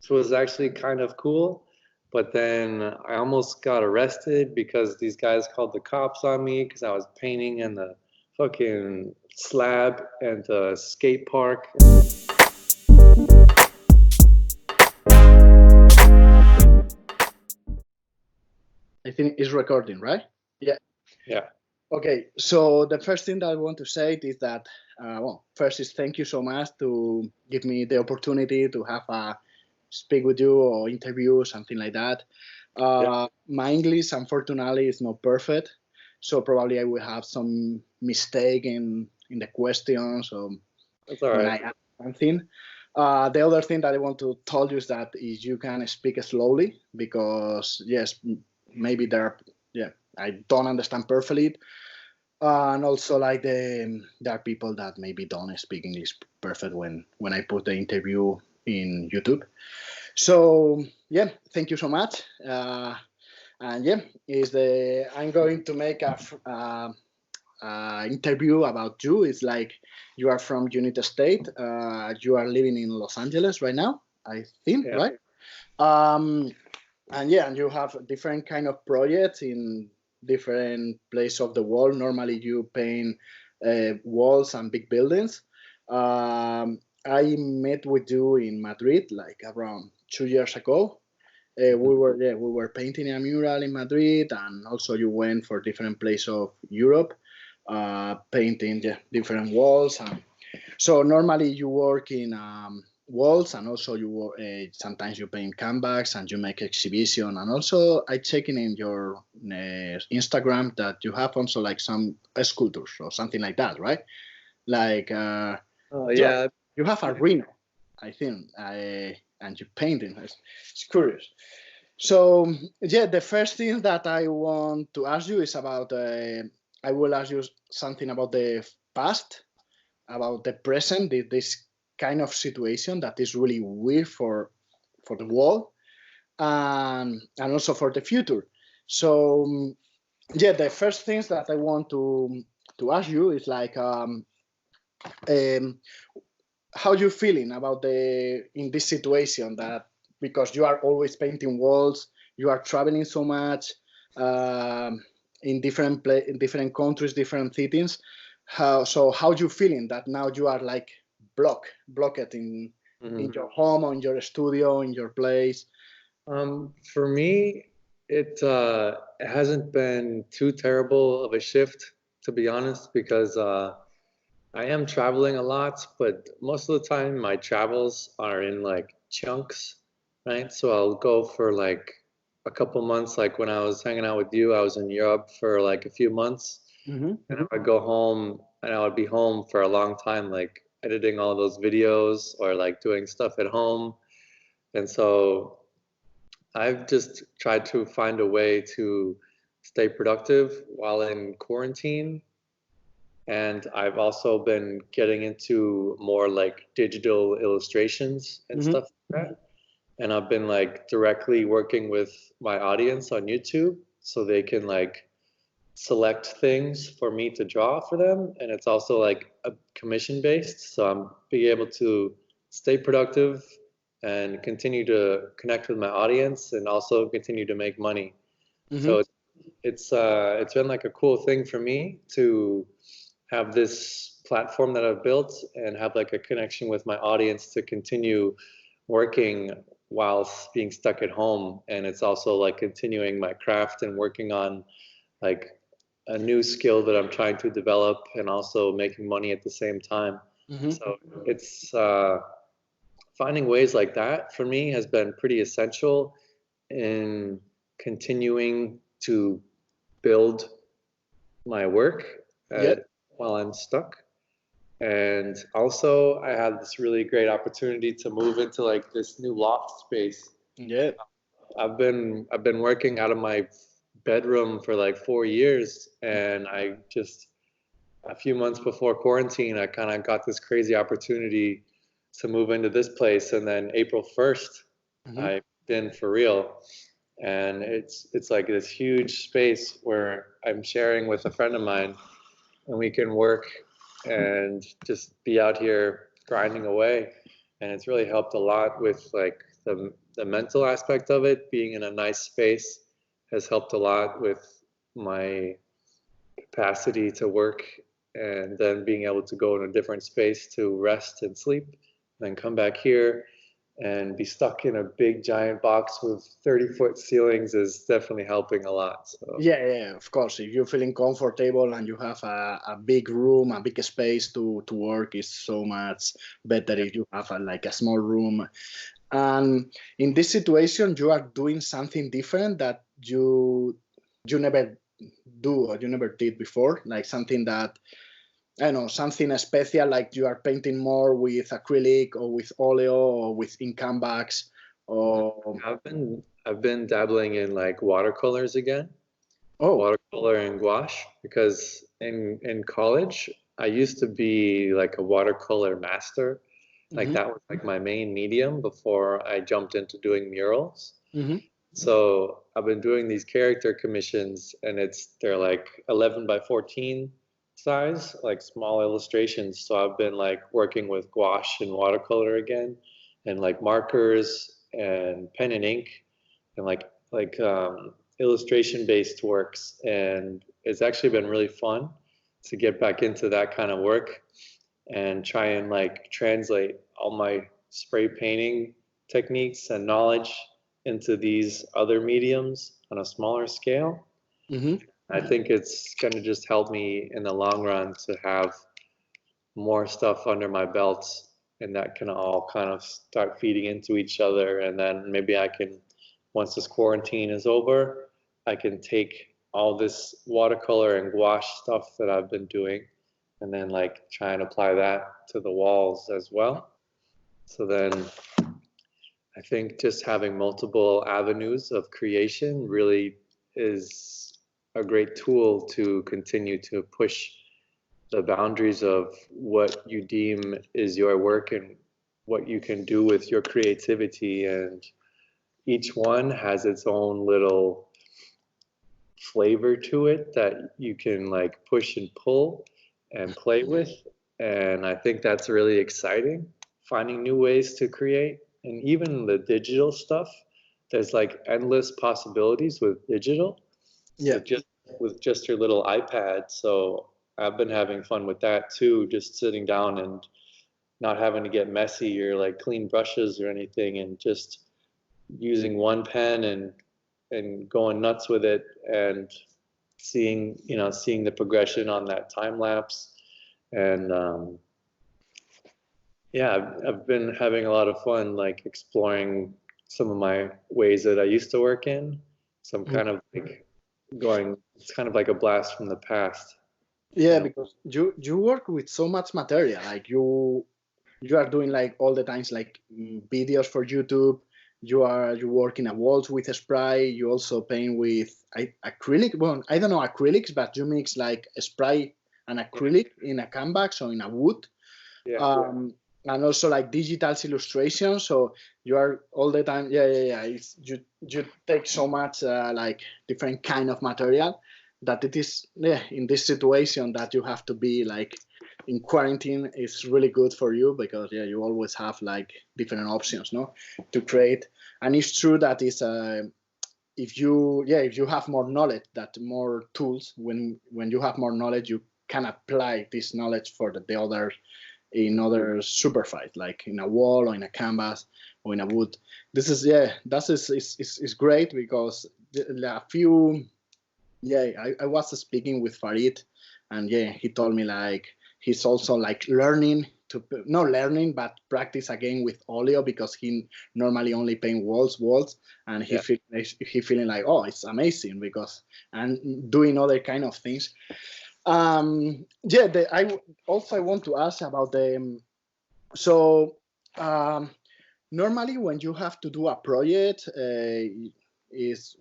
which was actually kind of cool. But then I almost got arrested because these guys called the cops on me because I was painting in the fucking slab and the skate park. I think it's recording, right? Yeah. Yeah. Okay, so the first thing that I want to say is that, first is thank you so much to give me the opportunity to have a speak with you or interview, something like that. My English, unfortunately, is not perfect, so probably I will have some mistake in the questions or That's all when right. I ask something. The other thing that I want to tell you is that is you can speak slowly because yes, maybe I don't understand perfectly. And also like there are people that maybe don't speak English perfect when I put the interview in YouTube. So yeah, thank you so much. And yeah, I'm going to make a interview about you. It's like you are from United States. You are living in Los Angeles right now, I think, right? And yeah, and you have different kind of projects in different places of the world. Normally you paint walls and big buildings. I met with you in Madrid like around 2 years ago. We were painting a mural in Madrid, and also you went for different places of Europe, painting different walls. And so normally you work in walls, and also you sometimes you paint canvas and you make exhibition. And also I checking in your Instagram that you have also like some sculptures or something like that, right? Like Yeah. you have a Reno, I think, and you painting. It's curious. So yeah, the first thing that I want to ask you is about. I will ask you something about the past, about the present, this kind of situation that is really weird for the world, and also for the future. So yeah, the first things that I want to ask you is like how you feeling about in this situation that because you are always painting walls, you are traveling so much in different countries, different cities. How you feeling that now you are like blocked in your home or in your studio, in your place? For me, it hasn't been too terrible of a shift, to be honest, because I am traveling a lot, but most of the time my travels are in like chunks, right? So I'll go for like a couple months. Like when I was hanging out with you, I was in Europe for like a few months, and I would go home and I would be home for a long time, like editing all those videos or like doing stuff at home. And so I've just tried to find a way to stay productive while in quarantine. And I've also been getting into more like digital illustrations and stuff like that. And I've been like directly working with my audience on YouTube so they can like select things for me to draw for them. And it's also like a commission based. So I'm being able to stay productive and continue to connect with my audience and also continue to make money. So it's been like a cool thing for me to have this platform that I've built and have like a connection with my audience to continue working whilst being stuck at home. And it's also like continuing my craft and working on like a new skill that I'm trying to develop and also making money at the same time. So it's finding ways like that for me has been pretty essential in continuing to build my work while I'm stuck. And also I had this really great opportunity to move into like this new loft space. Yeah. I've been working out of my bedroom for like 4 years, and I just a few months before quarantine I kind of got this crazy opportunity to move into this place, and then April 1st I been for real. And it's like this huge space where I'm sharing with a friend of mine, and we can work and just be out here grinding away. And it's really helped a lot with like the mental aspect of it, being in a nice space, has helped a lot with my capacity to work, and then being able to go in a different space to rest and sleep, then come back here and be stuck in a big giant box with 30-foot ceilings is definitely helping a lot. So. Yeah, of course. If you're feeling comfortable and you have a big room, a big space to work, is so much better if you have like a small room. And in this situation, you are doing something different that you never do or you never did before, like something that, I don't know, something special, like you are painting more with acrylic or with oleo or with ink canvas, or I've been dabbling in like watercolors again. oh, Watercolor and gouache, because in college I used to be like a watercolor master. Like that was like my main medium before I jumped into doing murals. So I've been doing these character commissions, and they're like 11 by 14 size, like small illustrations. So I've been like working with gouache and watercolor again, and like markers and pen and ink, and like illustration based works. And it's actually been really fun to get back into that kind of work and try and like translate all my spray painting techniques and knowledge into these other mediums on a smaller scale. I think it's going to just help me in the long run to have more stuff under my belt, and that can all kind of start feeding into each other. And then maybe I can, once this quarantine is over, I can take all this watercolor and gouache stuff that I've been doing and then like try and apply that to the walls as well. So then I think just having multiple avenues of creation really is a great tool to continue to push the boundaries of what you deem is your work and what you can do with your creativity. And each one has its own little flavor to it that you can like push and pull and play with. And I think that's really exciting, finding new ways to create. And even the digital stuff, there's like endless possibilities with digital. yeah, With just your little iPad. So I've been having fun with that too, just sitting down and not having to get messy or like clean brushes or anything, and just using one pen and going nuts with it, and seeing the progression on that time lapse. And yeah, I've been having a lot of fun like exploring some of my ways that I used to work in. So I'm kind of like it's kind of like a blast from the past. yeah, because you work with so much material, like you are doing like all the times like videos for YouTube. You work in a walls with a spray. You also paint with acrylic. Well, I don't know acrylics, but you mix like a spray and acrylic in a canvas or in a wood. And also like digital illustration. So you are all the time. Yeah. You take so much like different kind of material that it is in this situation that you have to be like in quarantine is really good for you, because you always have like different options to create. And it's true that is if you have more knowledge, that more tools, when you have more knowledge, you can apply this knowledge for the other in other superfight, like in a wall or in a canvas or in a wood. This is is great, because a few I was speaking with Farid, and he told me like he's also like learning to not learning but practice again with oleo, because he normally only paint walls, and he feeling like, oh, it's amazing, because and doing other kind of things. I want to ask about the normally when you have to do a project, is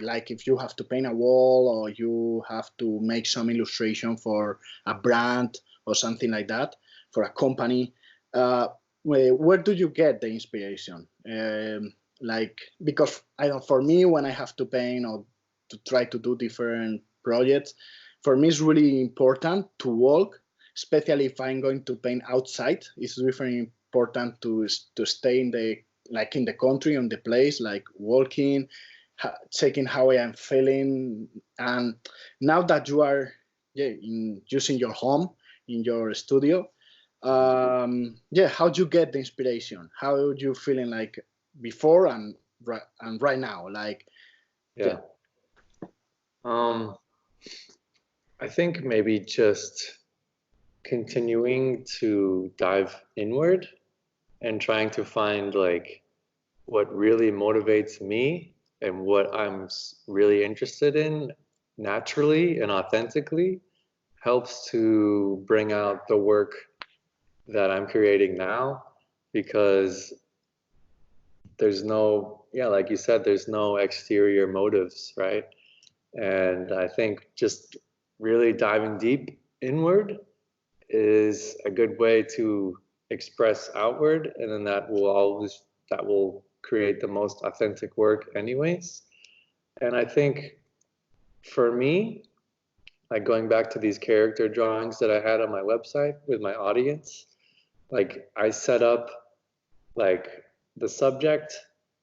like if you have to paint a wall or you have to make some illustration for a brand or something like that, for a company, where do you get the inspiration? Like, because for me, when I have to paint or to try to do different projects, for me it's really important to walk, especially if I'm going to paint outside. It's very important to stay in the like in the country, on the place, like walking, checking how I am feeling. And now that you are using your home in your studio, how do you get the inspiration? How are you feeling like before and right now? Like, Yeah. I think maybe just continuing to dive inward and trying to find like what really motivates me and what I'm really interested in naturally and authentically helps to bring out the work that I'm creating now, because there's no, yeah, like you said, there's no exterior motives, right? And I think just really diving deep inward is a good way to express outward, and then that will create the most authentic work anyways. And I think for me, like going back to these character drawings that I had on my website with my audience, like I set up like the subject,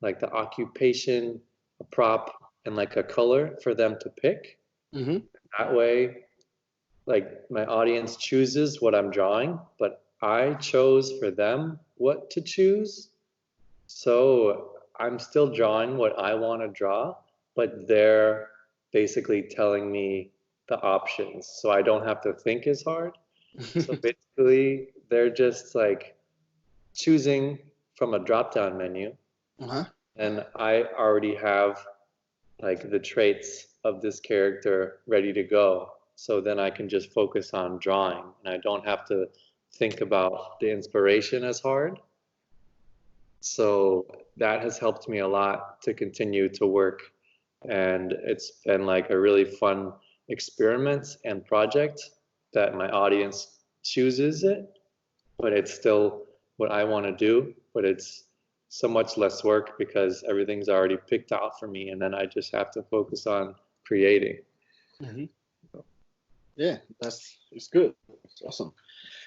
like the occupation, a prop, and like a color for them to pick. mm-hmm. That way, like my audience chooses what I'm drawing, but I chose for them what to choose. So I'm still drawing what I want to draw, but they're basically telling me the options. So I don't have to think as hard. So basically, they're just like choosing from a drop-down menu, uh-huh. and I already have like the traits of this character ready to go. So then I can just focus on drawing, and I don't have to think about the inspiration as hard. So that has helped me a lot to continue to work, and it's been like a really fun experiment and project that my audience chooses it, but it's still what I want to do, but it's so much less work because everything's already picked out for me, and then I just have to focus on creating. Mm-hmm. Yeah, it's good. It's awesome.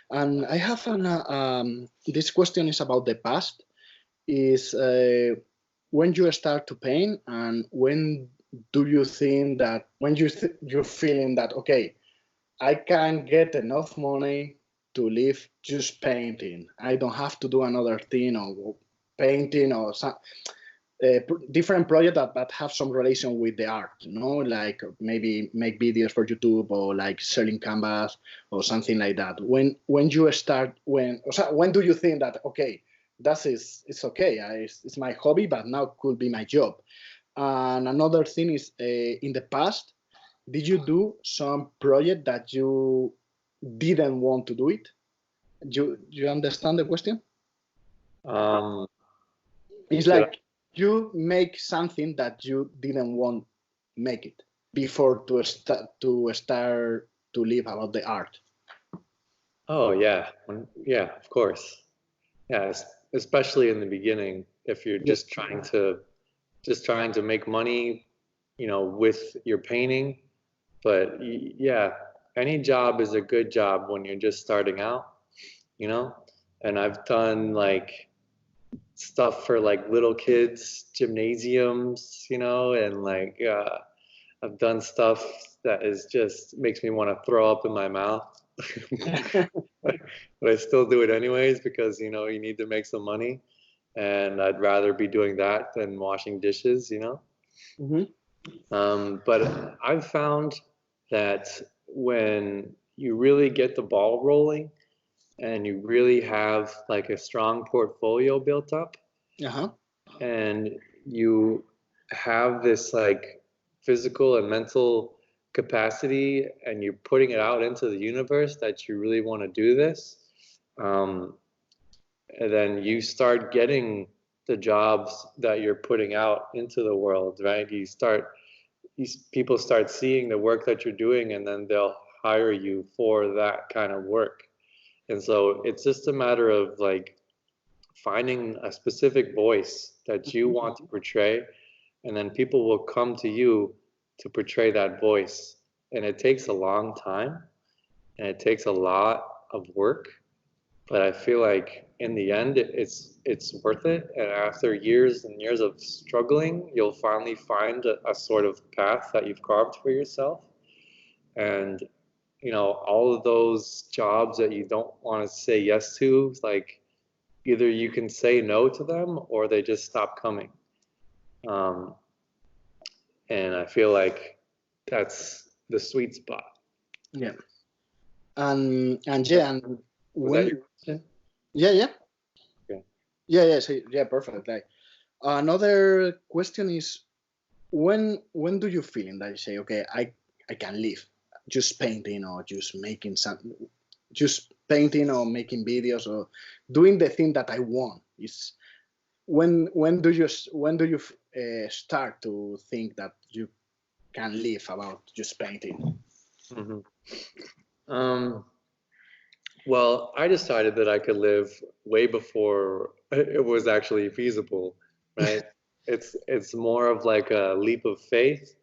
And I have this question is about the past. Is when you start to paint, and when do you think that when you're feeling that okay, I can get enough money to live just painting. I don't have to do another thing or painting or some different project that have some relation with the art, like maybe make videos for YouTube or like selling canvas or something like that. When you start, when do you think that okay, it's okay, it's my hobby, but now could be my job? And another thing is, in the past, did you do some project that you didn't want to do it? You understand the question? It's like you make something that you didn't want make it before to start to live about the art. Oh yeah, yeah, of course. Yeah, especially in the beginning, if you're just trying to make money, with your painting. But yeah, any job is a good job when you're just starting out, And I've done like stuff for like little kids, gymnasiums, and like I've done stuff that is just makes me want to throw up in my mouth. But I still do it anyways because you need to make some money, and I'd rather be doing that than washing dishes. Mm-hmm. But I've found that when you really get the ball rolling and you really have like a strong portfolio built up, uh-huh. and you have this like physical and mental capacity, and you're putting it out into the universe that you really want to do this, and then you start getting the jobs that you're putting out into the world, right? These people start seeing the work that you're doing, and then they'll hire you for that kind of work. And so it's just a matter of like finding a specific voice that you want to portray, and then people will come to you to portray that voice. And it takes a long time, and it takes a lot of work, but I feel like in the end, it's worth it. And after years and years of struggling, you'll finally find a sort of path that you've carved for yourself. And all of those jobs that you don't want to say yes to, like either you can say no to them or they just stop coming. Um, and I feel like that's the sweet spot. Yeah. And yeah, and Was that when your question? yeah. Okay. Yeah, so, yeah, perfect. Like another question is when do you feel in that you say, okay, I can live just painting or just making just painting or making videos or doing the thing that I want? Is when do you start to think that you can live about just painting? Mm-hmm. Well, I decided that I could live way before it was actually feasible, right? It's more of like a leap of faith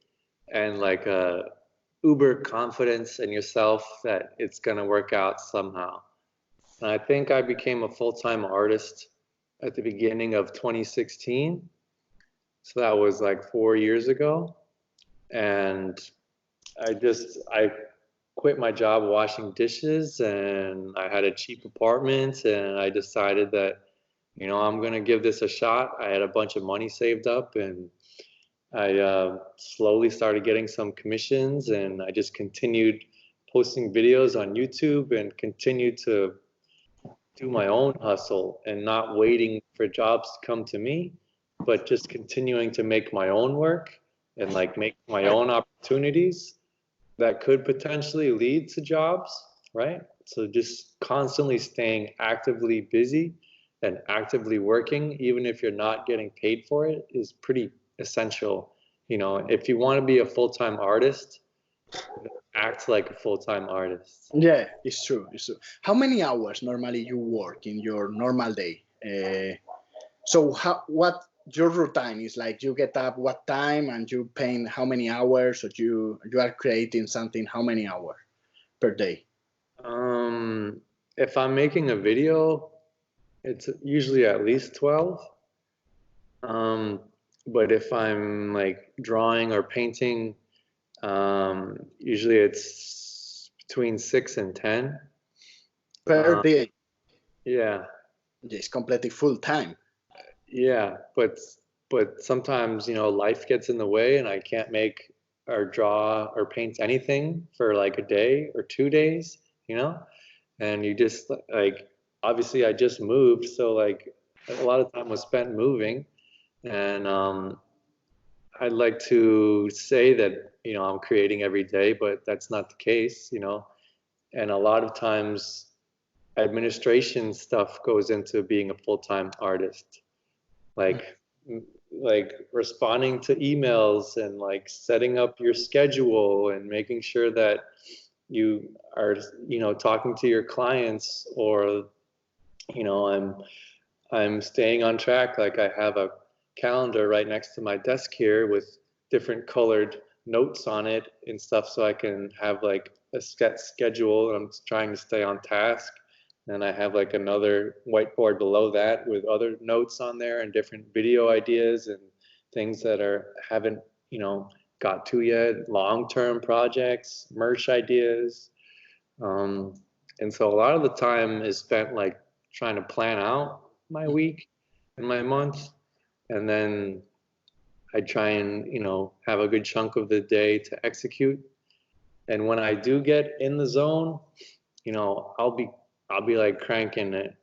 and like a uber confidence in yourself that it's gonna work out somehow. And I think I became a full-time artist at the beginning of 2016. So that was like 4 years ago. And I quit my job washing dishes and I had a cheap apartment and I decided that, I'm going to give this a shot. I had a bunch of money saved up and I slowly started getting some commissions and I just continued posting videos on YouTube and continued to do my own hustle and not waiting for jobs to come to me, but just continuing to make my own work and like make my own opportunities that could potentially lead to jobs, right? So just constantly staying actively busy and actively working, even if you're not getting paid for it, is pretty essential. If you want to be a full-time artist, act like a full-time artist. Yeah, it's true. It's true. How many hours normally you work in your normal day? So what your routine is like? You get up what time and you paint how many hours, or you are creating something how many hours per day? If I'm making a video, it's usually at least 12. Um, but if I'm like drawing or painting, usually it's between 6 and 10. Per Um, day? yeah, It's completely full time. yeah, but sometimes life gets in the way and I can't make or draw or paint anything for like a day or 2 days, and you just like obviously I just moved, so like a lot of time was spent moving, and I'd like to say that I'm creating every day, but that's not the case, and a lot of times administration stuff goes into being a full-time artist, like like responding to emails and like setting up your schedule and making sure that you are talking to your clients, or I'm staying on track. Like I have a calendar right next to my desk here with different colored notes on it and stuff, so I can have like a set schedule and I'm trying to stay on task. And I have like another whiteboard below that with other notes on there and different video ideas and things that haven't got to yet, long-term projects, merch ideas. um, and so a lot of the time is spent like trying to plan out my week and my month, and then I try and have a good chunk of the day to execute. And when I do get in the zone, I'll be like cranking it.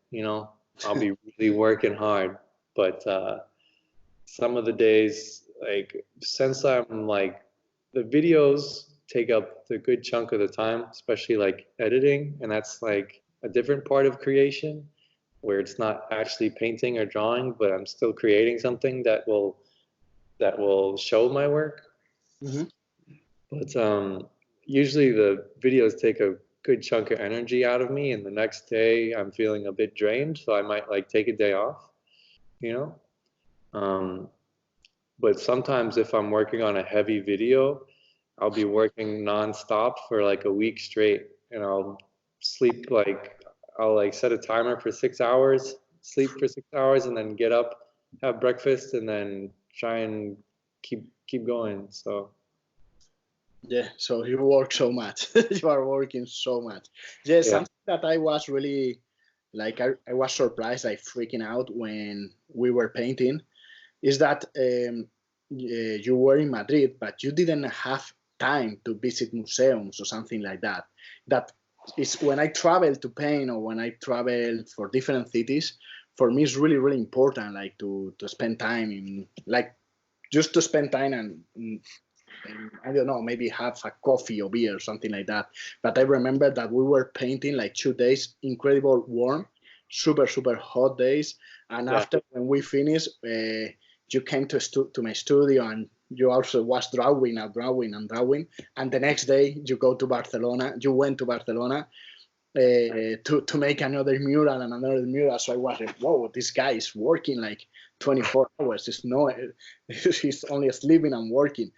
I'll be really working hard. But some of the days, like since I'm like the videos take up the good chunk of the time, especially like editing, and that's like a different part of creation where it's not actually painting or drawing, but I'm still creating something that will show my work. Mm-hmm. But usually the videos take a good chunk of energy out of me, and the next day I'm feeling a bit drained, so I might like take a day off, you know. Um, but sometimes if I'm working on a heavy video, I'll be working nonstop for like a week straight, and I'll sleep like I'll like set a timer for 6 hours, sleep for 6 hours, and then get up, have breakfast, and then try and keep going. So Yeah, so you work so much. You are working so much. Yeah, yeah, something that I was really like, I was surprised, like freaking out when we were painting, is that you were in Madrid, but you didn't have time to visit museums or something like that. That is when I travel to paint or when I travel for different cities, for me it's really, really important, like to spend time in, like just to spend time and I don't know, maybe have a coffee or beer or something like that. But I remember that we were painting like 2 days, incredible warm, super, super hot days. And yeah, after when we finished, you came to my studio and you also was drawing and drawing and drawing. And the next day you go to Barcelona, you went to Barcelona to make another mural and another mural. So I was like, whoa, this guy is working like 24 hours. It's no, he's only sleeping and working.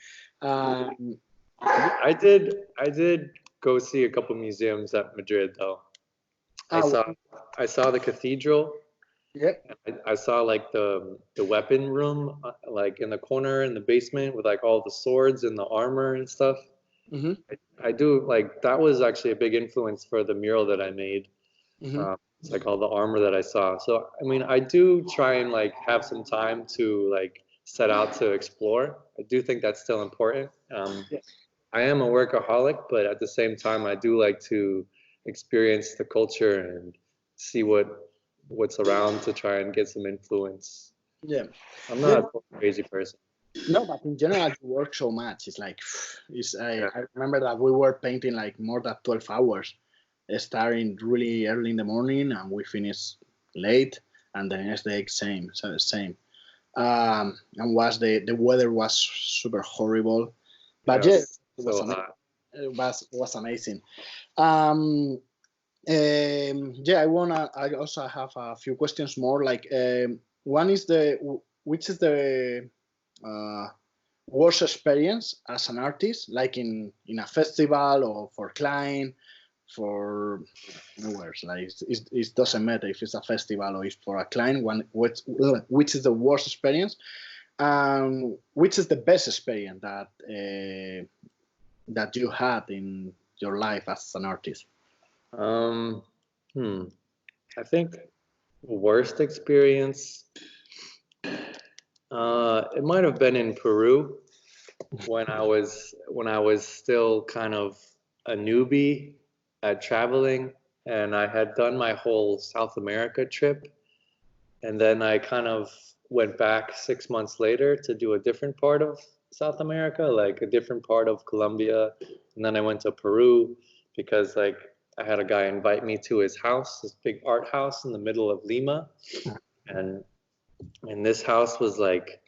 Um, I did go see a couple museums at Madrid though. I oh, saw I saw the cathedral. yep. I saw like the weapon room, like in the corner in the basement with like all the swords and the armor and stuff. Hmm. I do like that was actually a big influence for the mural that I made. Hmm. It's like all the armor that I saw. So I mean, I do try and like have some time to like set out to explore. I do think that's still important. Yeah. I am a workaholic, but at the same time, I do like to experience the culture and see what's around to try and get some influence. Yeah. I'm Yeah. not a crazy person. No, but in general, you work so much. It's like, it's, Yeah, I remember that we were painting like more than 12 hours, starting really early in the morning and we finished late. And the next day, same. So same. And was the weather was super horrible. But yeah, yeah, it was so amazing. hot. It was amazing. Um, yeah, I also have a few questions more. Like, one is which is the uh, worst experience as an artist, like in a festival or for client, for nowhere. Like, it doesn't matter if it's a festival or it's for a client. Which is the worst experience, and which is the best experience that you had in your life as an artist. Um, hmm. I think worst experience. It might have been in Peru when I was still kind of a newbie at traveling, and I had done my whole South America trip, and then I kind of went back 6 months later to do a different part of South America, like a different part of Colombia, and then I went to Peru because like I had a guy invite me to his house, this big art house in the middle of Lima, and this house was like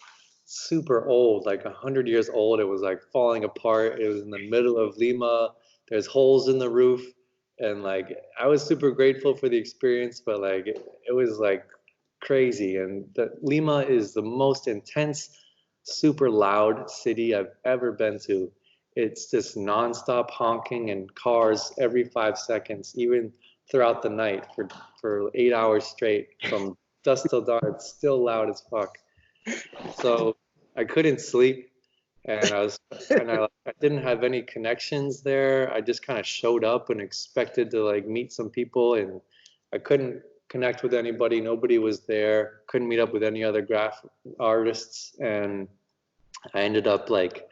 super old, like 100 years old. It was like falling apart. It was in the middle of Lima. There's holes in the roof, and like I was super grateful for the experience, but like it was like crazy. And Lima is the most intense, super loud city I've ever been to. It's just nonstop honking and cars every 5 seconds, even throughout the night for 8 hours straight from dusk till dawn. It's still loud as fuck. So I couldn't sleep, and I didn't have any connections there. I just kind of showed up and expected to like meet some people, and I couldn't connect with anybody. Nobody was there. Couldn't meet up with any other graphic artists, and I ended up like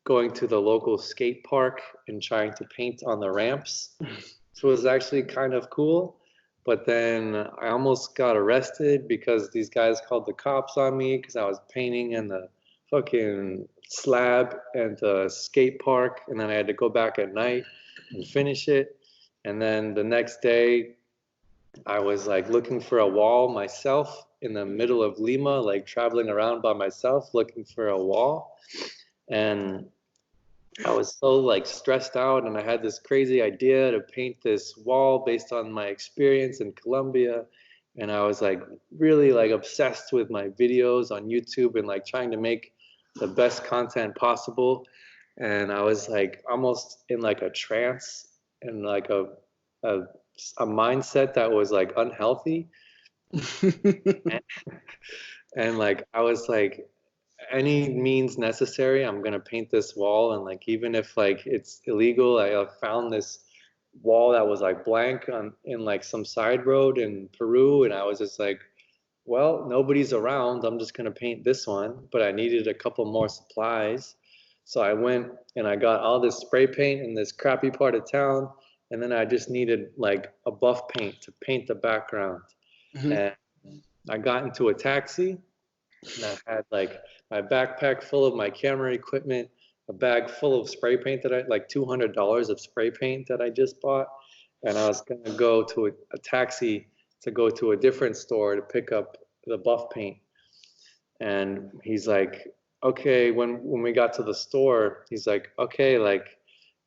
going to the local skate park and trying to paint on the ramps. So it was actually kind of cool. But then I almost got arrested because these guys called the cops on me because I was painting in the fucking slab and the skate park. And then I had to go back at night and finish it. And then the next day, I was like looking for a wall myself in the middle of Lima, like traveling around by myself looking for a wall. And I was so like stressed out, and I had this crazy idea to paint this wall based on my experience in Colombia. And I was like really like obsessed with my videos on YouTube and like trying to make the best content possible. And I was like almost in like a trance and like a a mindset that was like unhealthy. And like I was like, any means necessary, I'm gonna paint this wall. And like even if like it's illegal, I found this wall that was like blank on in like some side road in Peru, and I was just like, well, nobody's around. I'm just gonna paint this one. But I needed a couple more supplies. So I went and I got all this spray paint in this crappy part of town, and then I just needed like a buff paint to paint the background. Mhm. And I got into a taxi, and I had like my backpack full of my camera equipment, a bag full of spray paint that I like $200 of spray paint that I just bought, and I was gonna go to a taxi to go to a different store to pick up the buff paint. And he's like, okay, when we got to the store, he's like, okay, like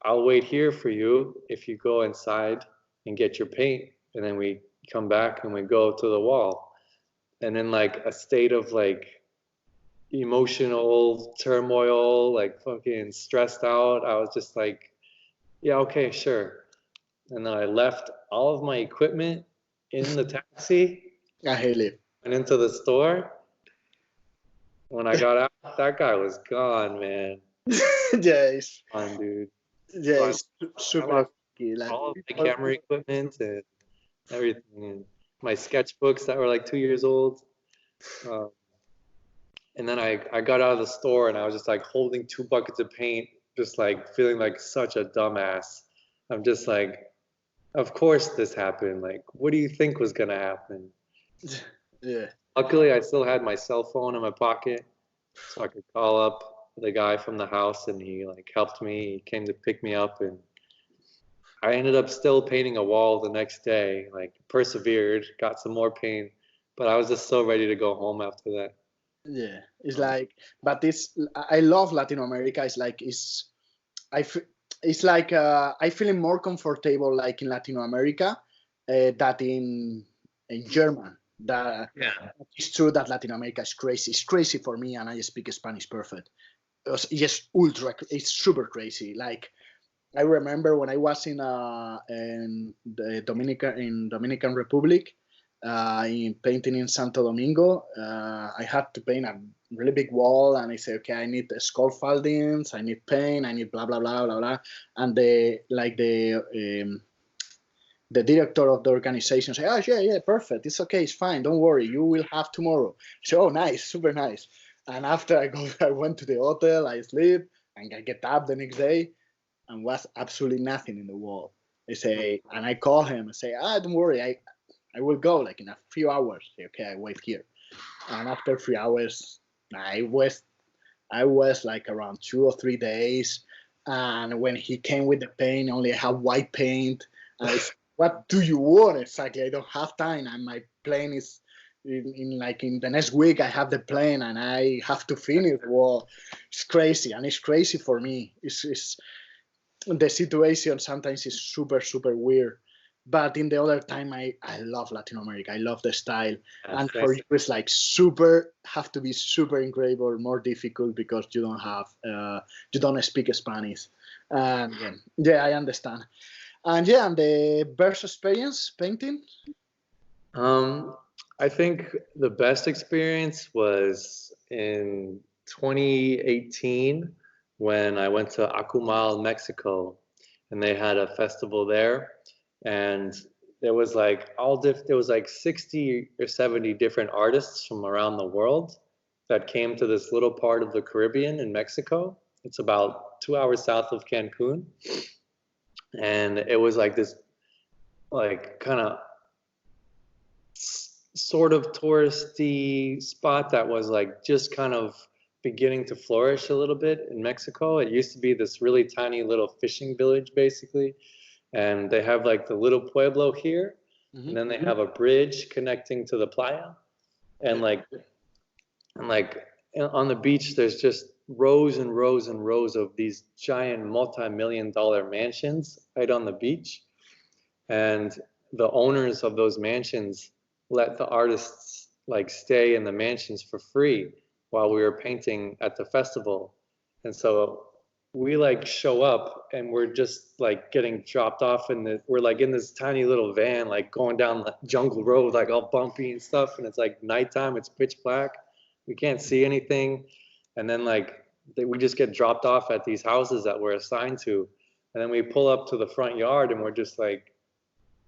I'll wait here for you if you go inside and get your paint, and then we come back and we go to the wall. And in like a state of like emotional turmoil, like fucking stressed out, I was just like, yeah, okay, sure. And then I left all of my equipment in the taxi, I hate it. went into the store. When I got out, that guy was gone, man. Yes, Gone, dude. So yes, I super lost lucky. Like all of my people, camera equipment and everything, and my sketchbooks that were like 2 years old. Um, and then I got out of the store and I was just like holding 2 buckets of paint, just like feeling like such a dumbass. I'm just like, of course this happened. Like, what do you think was gonna happen? yeah, Luckily, I still had my cell phone in my pocket, so I could call up the guy from the house, and he like helped me. He came to pick me up, and I ended up still painting a wall the next day. Like, persevered, got some more paint, but I was just so ready to go home after that. yeah. It's like, but it's. I love Latin America. It's like I. It's like I feeling more comfortable like in Latin America that in German. That Yeah. it's true that Latin America is crazy. It's crazy for me, and I speak Spanish perfect. It's just ultra. It's super crazy. Like I remember when I was in the Dominican Republic, in painting in Santo Domingo. I had to paint a really big wall, and I said, okay, I need the scaffoldings, I need paint, I need blah blah blah blah blah, and the director of the organization said, oh yeah, yeah, perfect, it's okay, it's fine, don't worry, you will have tomorrow. So oh, nice, super nice. And after I went to the hotel, I sleep, and I get up the next day, and was absolutely nothing in the wall. I say, and I call him and say, don't worry, I will go like in a few hours. Say, okay, I wait here. And after 3 hours, I was I was like around 2 or 3 days. And when he came with the paint, only I have white paint. And I said, what do you want exactly? I don't have time, and my plane is in the next week. I have the plane, and I have to finish. Well, it's crazy, and it's crazy for me. It's the situation sometimes is super super weird, but in the other time I love Latin America. I love the style. And for you it's like super have to be super incredible, more difficult because you don't speak Spanish. And yeah, I understand. And yeah, and the first experience painting. Um, I think the best experience was in 2018 when I went to Akumal, Mexico, and they had a festival there, and there was like there was like 60 or 70 different artists from around the world that came to this little part of the Caribbean in Mexico. It's about 2 hours south of Cancun, and it was like this like kind of sort of touristy spot that was like just kind of beginning to flourish a little bit in Mexico. It used to be this really tiny little fishing village basically, and they have like the little pueblo here, and then they have a bridge connecting to the playa, and like on the beach there's just rows and rows and rows of these giant multi-million-dollar mansions right on the beach, and the owners of those mansions let the artists like stay in the mansions for free while we were painting at the festival. And so we like show up and we're just like getting dropped off we're like in this tiny little van, like going down the jungle road, like all bumpy and stuff. And it's like nighttime, it's pitch black. We can't see anything. And then like we just get dropped off at these houses that we're assigned to. And then we pull up to the front yard and we're just like,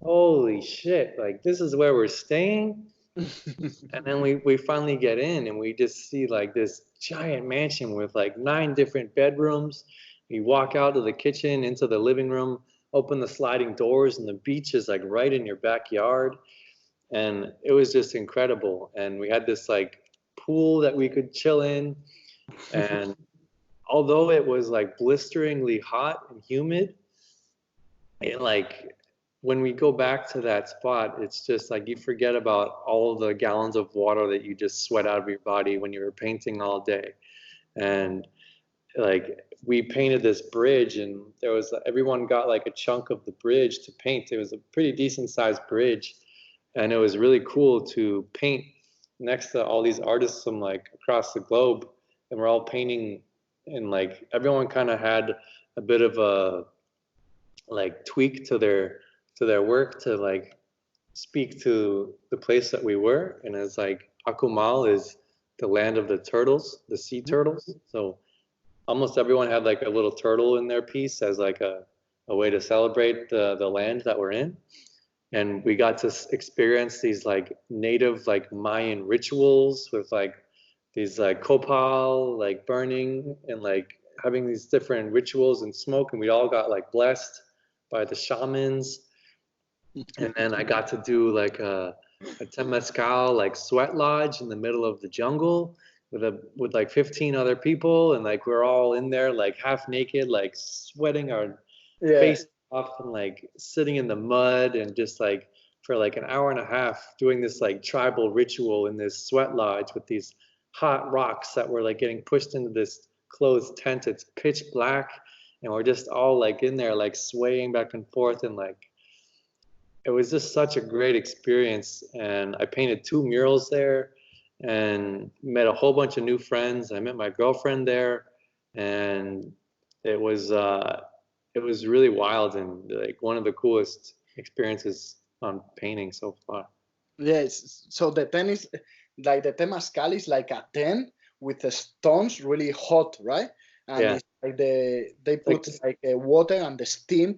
holy shit, like this is where we're staying. And then we finally get in and we just see like this giant mansion with like 9 different bedrooms. You walk out to the kitchen, into the living room, open the sliding doors, and the beach is like right in your backyard. And it was just incredible. And we had this like pool that we could chill in. And although it was like blisteringly hot and humid, it like when we go back to that spot, it's just like you forget about all of the gallons of water that you just sweat out of your body when you were painting all day. And like we painted this bridge, and there was everyone got like a chunk of the bridge to paint. It was a pretty decent sized bridge, and it was really cool to paint next to all these artists from like across the globe, and we're all painting, and like everyone kind of had a bit of a like tweak to their work to like speak to the place that we were. And it's like Akumal is the land of the turtles, the sea turtles. So almost everyone had like a little turtle in their piece as like a way to celebrate the land that we're in. And we got to experience these like native like Mayan rituals with like these like copal like burning and like having these different rituals and smoke, and we all got like blessed by the shamans. And then I got to do like a temazcal like sweat lodge in the middle of the jungle with like 15 other people, and like we're all in there like half naked, like sweating our face off and like sitting in the mud and just like for like an hour and a half doing this like tribal ritual in this sweat lodge with these hot rocks that were like getting pushed into this closed tent. It's pitch black, and we're just all like in there like swaying back and forth, and like it was just such a great experience. And I painted 2 murals there and met a whole bunch of new friends. I met my girlfriend there, and it was really wild and like one of the coolest experiences on painting so far. Yes. So the ten is like the temazcal is like a 10 with the stones really hot, right? And Yeah. it's like they put like water and the steam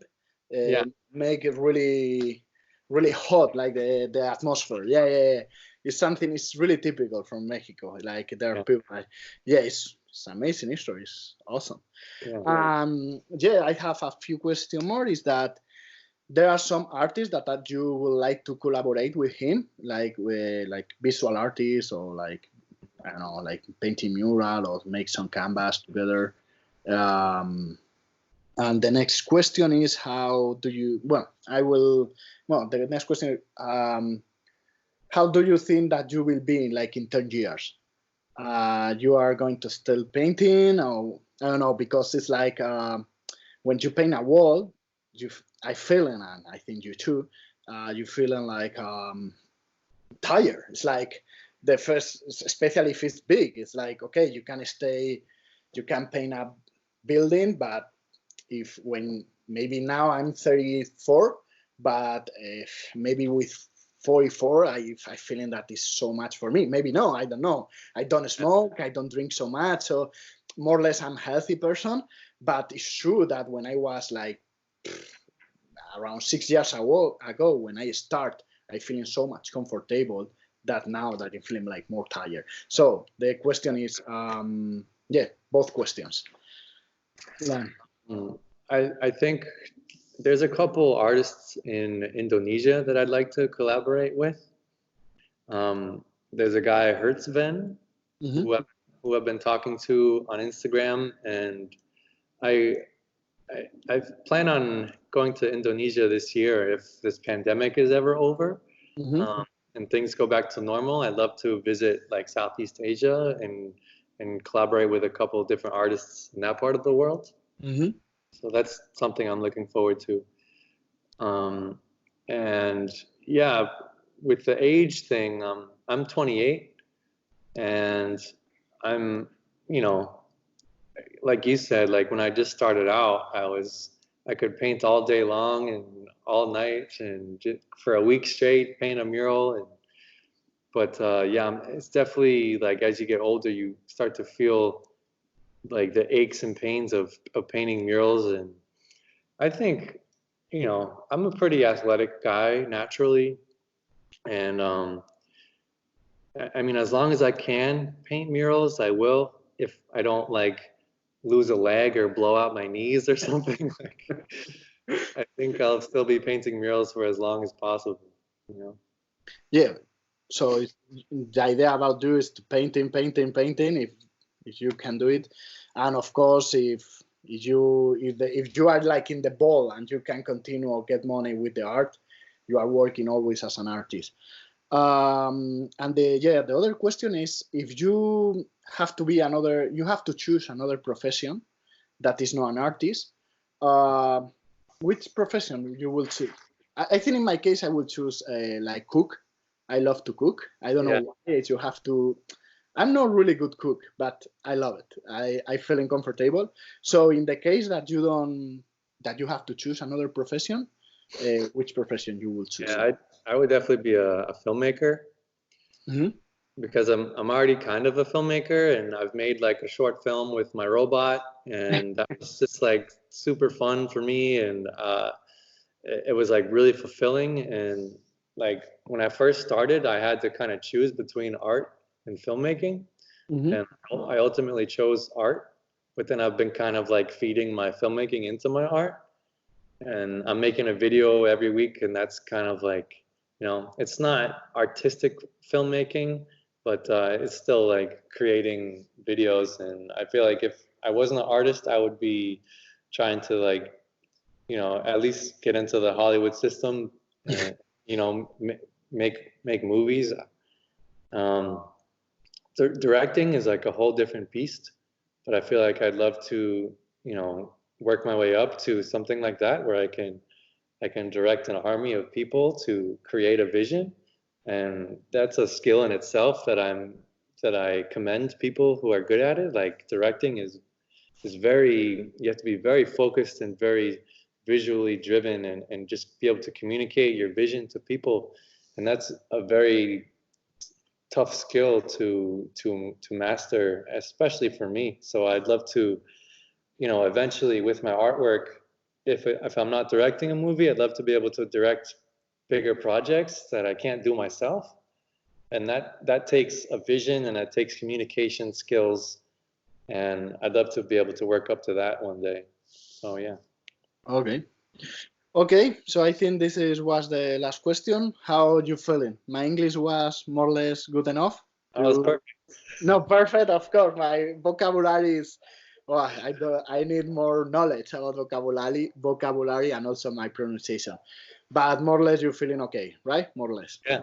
Yeah. make it really really hot, like the atmosphere. Yeah. It's something. It's really typical from Mexico. Like there are people. Like, it's amazing history. It's awesome. Yeah. I have a few questions more. Is that there are some artists that you would like to collaborate with him, like visual artists, or like I don't know, like painting mural or make some canvas together. And the next question is, how do you? Well, the next question. How do you think that you will be in 10 years? You are going to still painting, or I don't know, because it's like when you paint a wall, I feel, and I think you too, you feeling like tired. It's like the first, especially if it's big, it's like, okay, you can paint a building, but when maybe now I'm 34, but if maybe with 44, I feeling that is so much for me. Maybe no, I don't know. I don't smoke, I don't drink so much, so more or less I'm a healthy person. But it's true that when I was like around 6 years ago, when I start, I feeling so much comfortable that now that I'm feeling like more tired. So the question is, both questions. I think there's a couple artists in Indonesia that I'd like to collaborate with. There's a guy, Hertzven, who I've been talking to on Instagram, and I plan on going to Indonesia this year if this pandemic is ever over, and things go back to normal. I'd love to visit like Southeast Asia and collaborate with a couple of different artists in that part of the world. So that's something I'm looking forward to. And yeah, with the age thing, I'm 28, and I'm, like you said, like when I just started out, I could paint all day long and all night and just for a week straight paint a mural. But yeah, it's definitely like as you get older, you start to feel like the aches and pains of painting murals. And I think, I'm a pretty athletic guy naturally. And I mean, as long as I can paint murals, I will. If I don't like lose a leg or blow out my knees or something, like, I think I'll still be painting murals for as long as possible. Yeah. So the idea about you is to painting, if you can do it, and of course if you are like in the ball and you can continue or get money with the art, you are working always as an artist. And the other question is, if you have to choose another profession that is not an artist, which profession you will choose? I think in my case I will choose like cook. I love to cook. I don't know why. You have to. I'm not really good cook, but I love it. I feel uncomfortable. So in the case that you have to choose another profession, which profession you will choose? Yeah, I would definitely be a filmmaker. Mm-hmm. Because I'm already kind of a filmmaker, and I've made like a short film with my robot, and that was just like super fun for me, and it was like really fulfilling. And like when I first started, I had to kind of choose between art and filmmaking, and I ultimately chose art. But then I've been kind of like feeding my filmmaking into my art, and I'm making a video every week, and that's kind of like, it's not artistic filmmaking, but it's still like creating videos. And I feel like if I wasn't an artist, I would be trying to like, at least get into the Hollywood system and, make movies. Directing is like a whole different beast, but I feel like I'd love to, work my way up to something like that where I can direct an army of people to create a vision. And that's a skill in itself that I commend people who are good at it. Like directing is you have to be very focused and very visually driven and just be able to communicate your vision to people. And that's a very tough skill to master, especially for me. So I'd love to, eventually with my artwork, if I'm not directing a movie, I'd love to be able to direct bigger projects that I can't do myself. And that takes a vision and that takes communication skills. And I'd love to be able to work up to that one day. So yeah. Okay, so I think was the last question. How are you feeling? My English was more or less good enough? That was perfect. No, perfect, of course. My vocabulary is, I need more knowledge about vocabulary and also my pronunciation. But more or less you're feeling okay, right? More or less. Yeah.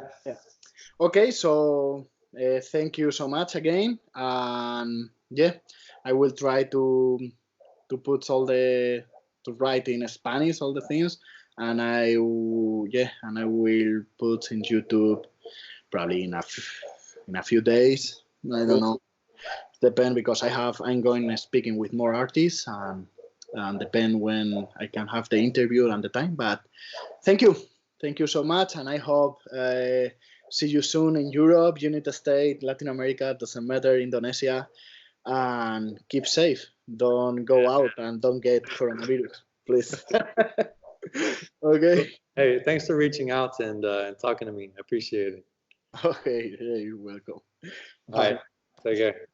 Okay, so thank you so much again. And I will try to put to write in Spanish all the things, and I will put in YouTube probably in a few days. I don't know. Depend, because I'm going speaking with more artists, and depend when I can have the interview and the time. But thank you so much, and I hope see you soon in Europe, United States, Latin America, doesn't matter, Indonesia, and keep safe. Don't go out and don't get coronavirus, please. Okay. Hey, thanks for reaching out and talking to me. I appreciate it. Okay, you're welcome. All right, take care.